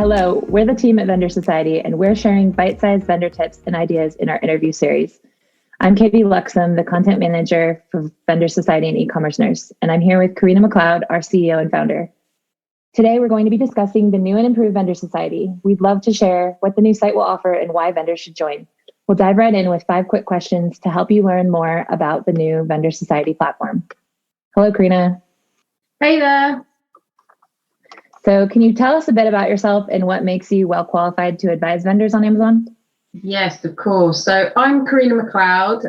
Hello, we're the team at Vendor Society, and we're sharing bite-sized vendor tips and ideas in our interview series. I'm Katy, Luxem, the content manager for Vendor Society and eCommerce Nurse, and I'm here with Carina McLeod, our CEO and founder. Today, we're going to be discussing the new and improved Vendor Society. We'd love to share what the new site will offer and why vendors should join. We'll dive right in with 5 quick questions to help you learn more about the new Vendor Society platform. Hello, Carina. Hey there. So can you tell us a bit about yourself and what makes you well qualified to advise vendors on Amazon? Yes, of course. So I'm Carina McLeod,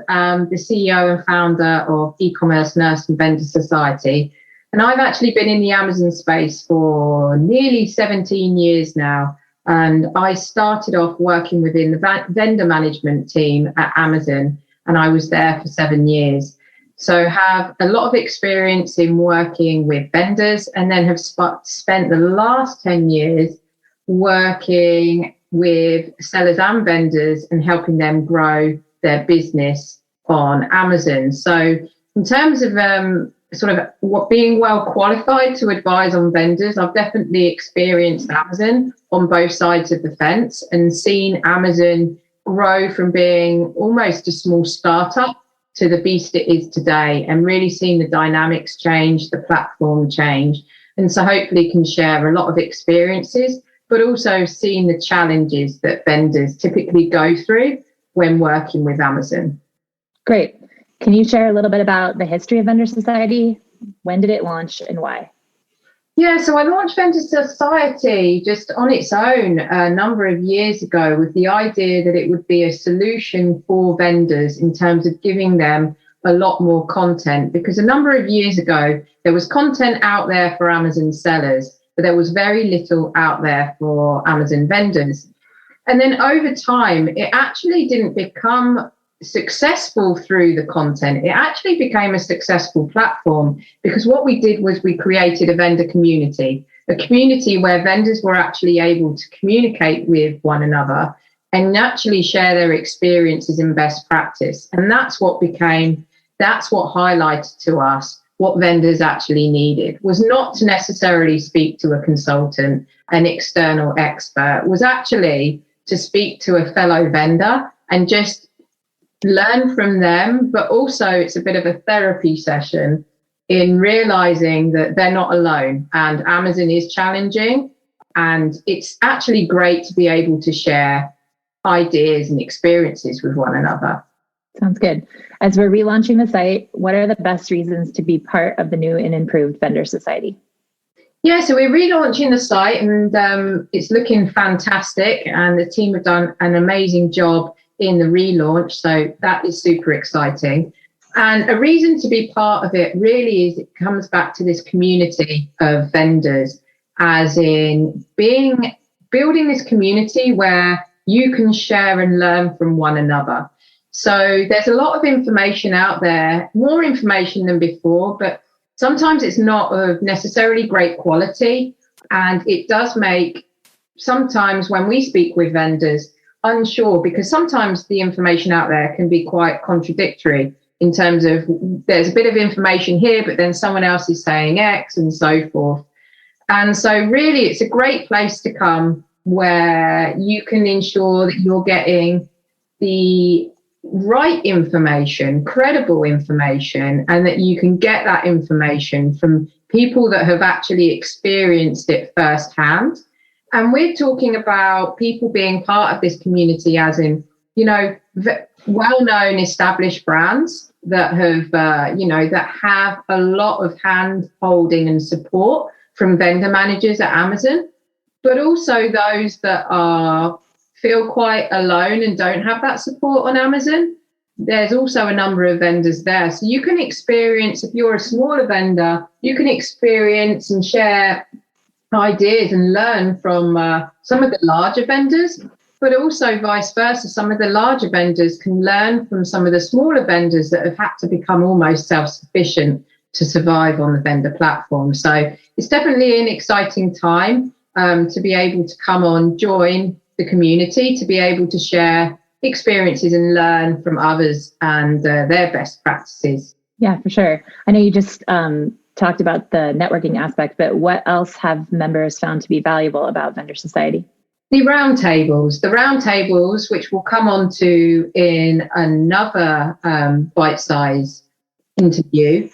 the CEO and founder of eCommerce Nurse and Vendor Society. And I've actually been in the Amazon space for nearly 17 years now. And I started off working within the vendor management team at Amazon, and I was there for 7 years. So have a lot of experience in working with vendors, and then have spent the last 10 years working with sellers and vendors and helping them grow their business on Amazon. So in terms of being well qualified to advise on vendors, I've definitely experienced Amazon on both sides of the fence and seen Amazon grow from being almost a small startup to the beast it is today, and really seeing the dynamics change, the platform change. And so hopefully can share a lot of experiences, but also seeing the challenges that vendors typically go through when working with Amazon. Great. Can you share a little bit about the history of Vendor Society? When did it launch and why? Yeah, so I launched Vendor Society just on its own a number of years ago with the idea that it would be a solution for vendors in terms of giving them a lot more content. Because a number of years ago, there was content out there for Amazon sellers, but there was very little out there for Amazon vendors. And then over time, it actually didn't become successful through the content. It actually became a successful platform because what we did was we created a vendor community, a community where vendors were actually able to communicate with one another and naturally share their experiences and best practice. And that's what highlighted to us what vendors actually needed, was not to necessarily speak to a consultant, an external expert, was actually to speak to a fellow vendor and just learn from them, but also it's a bit of a therapy session in realizing that they're not alone and Amazon is challenging, and it's actually great to be able to share ideas and experiences with one another. Sounds good. As we're relaunching the site, what are the best reasons to be part of the new and improved Vendor Society? Yeah, so we're relaunching the site and it's looking fantastic, and the team have done an amazing job in the relaunch, so that is super exciting. And a reason to be part of it really is it comes back to this community of vendors, as in building this community where you can share and learn from one another. So there's a lot of information out there, more information than before, but sometimes it's not of necessarily great quality, and it does make sometimes when we speak with vendors unsure, because sometimes the information out there can be quite contradictory in terms of there's a bit of information here, but then someone else is saying X and so forth. And so really it's a great place to come where you can ensure that you're getting the right information, credible information, and that you can get that information from people that have actually experienced it firsthand. And we're talking about people being part of this community as in, well-known established brands that have, that have a lot of hand-holding and support from vendor managers at Amazon, but also those that feel quite alone and don't have that support on Amazon. There's also a number of vendors there. So you can experience, if you're a smaller vendor, you can experience and share ideas and learn from some of the larger vendors, but also vice versa. Some of the larger vendors can learn from some of the smaller vendors that have had to become almost self-sufficient to survive on the vendor platform. So it's definitely an exciting time to be able to come on, join the community, to be able to share experiences and learn from others and their best practices. Yeah, for sure. I know you just talked about the networking aspect, but what else have members found to be valuable about Vendor Society? The roundtables, which we'll come on to in another bite-size interview,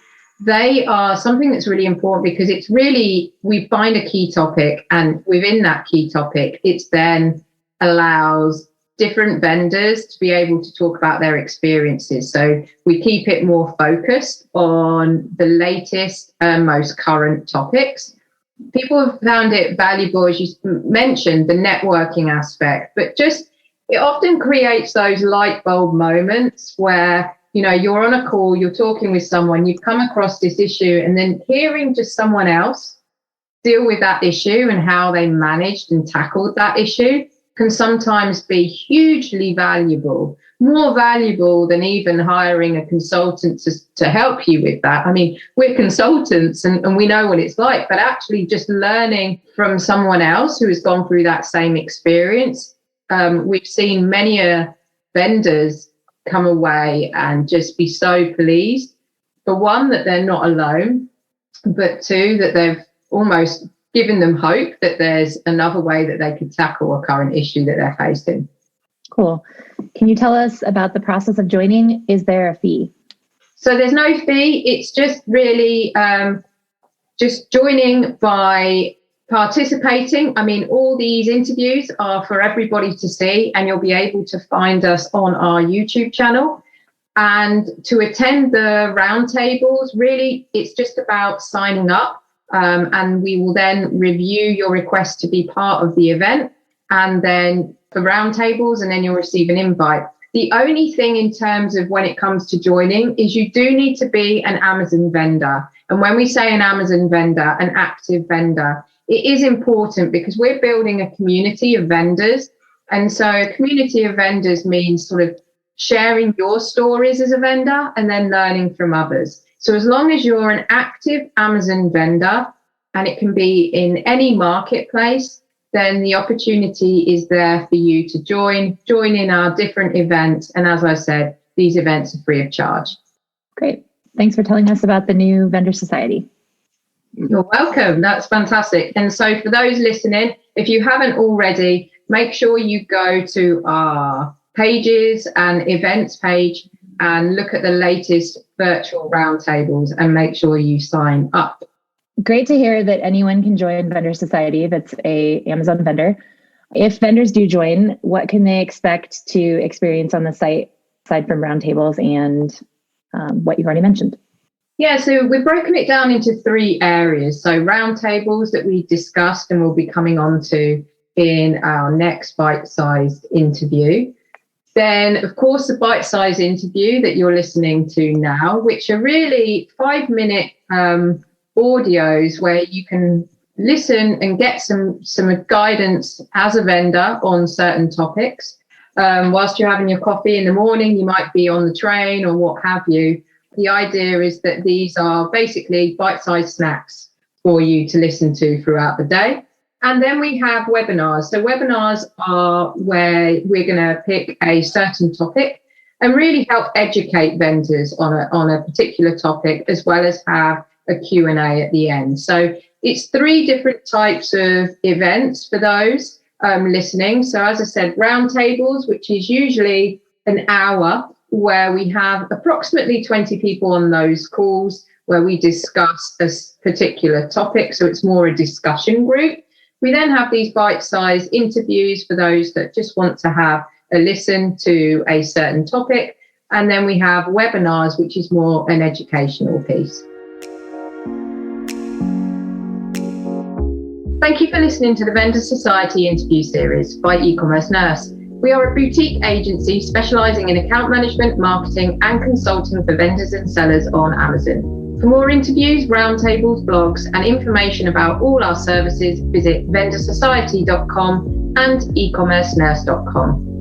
they are something that's really important because it's really, we find a key topic, and within that key topic, it then allows different vendors to be able to talk about their experiences. So we keep it more focused on the latest and most current topics. People have found it valuable, as you mentioned, the networking aspect, but just it often creates those light bulb moments where, you know, you're on a call, you're talking with someone, you've come across this issue, and then hearing just someone else deal with that issue and how they managed and tackled that issue can sometimes be hugely valuable, more valuable than even hiring a consultant to help you with that. I mean, we're consultants and we know what it's like, but actually just learning from someone else who has gone through that same experience. We've seen many vendors come away and just be so pleased, for one, that they're not alone, but two, that they've almost given them hope that there's another way that they could tackle a current issue that they're facing. Cool. Can you tell us about the process of joining? Is there a fee? So there's no fee. It's just really just joining by participating. I mean, all these interviews are for everybody to see, and you'll be able to find us on our YouTube channel. And to attend the roundtables, really, it's just about signing up. And we will then review your request to be part of the event, and then for roundtables, and then you'll receive an invite. The only thing in terms of when it comes to joining is you do need to be an Amazon vendor. And when we say an Amazon vendor, an active vendor, it is important because we're building a community of vendors. And so a community of vendors means sort of sharing your stories as a vendor and then learning from others. So as long as you're an active Amazon vendor, and it can be in any marketplace, then the opportunity is there for you to join in our different events. And as I said, these events are free of charge. Great. Thanks for telling us about the new Vendor Society. You're welcome. That's fantastic. And so for those listening, if you haven't already, make sure you go to our pages and events page and look at the latest virtual roundtables and make sure you sign up. Great to hear that anyone can join Vendor Society if it's a Amazon vendor. If vendors do join, what can they expect to experience on the site aside from roundtables and what you've already mentioned? Yeah, so we've broken it down into 3 areas. So roundtables that we discussed and we'll be coming on to in our next bite-sized interview. Then, of course, the bite-sized interview that you're listening to now, which are really 5-minute audios where you can listen and get some guidance as a vendor on certain topics. Whilst you're having your coffee in the morning, you might be on the train or what have you. The idea is that these are basically bite-sized snacks for you to listen to throughout the day. And then we have webinars. So webinars are where we're going to pick a certain topic and really help educate vendors on a particular topic, as well as have a Q&A at the end. So it's 3 different types of events for those listening. So as I said, roundtables, which is usually an hour, where we have approximately 20 people on those calls where we discuss a particular topic. So it's more a discussion group. We then have these bite-sized interviews for those that just want to have a listen to a certain topic. And then we have webinars, which is more an educational piece. Thank you for listening to the Vendor Society interview series by eCommerce Nurse. We are a boutique agency specialising in account management, marketing and consulting for vendors and sellers on Amazon. For more interviews, roundtables, blogs and information about all our services, visit vendorsociety.com and ecommercenurse.com.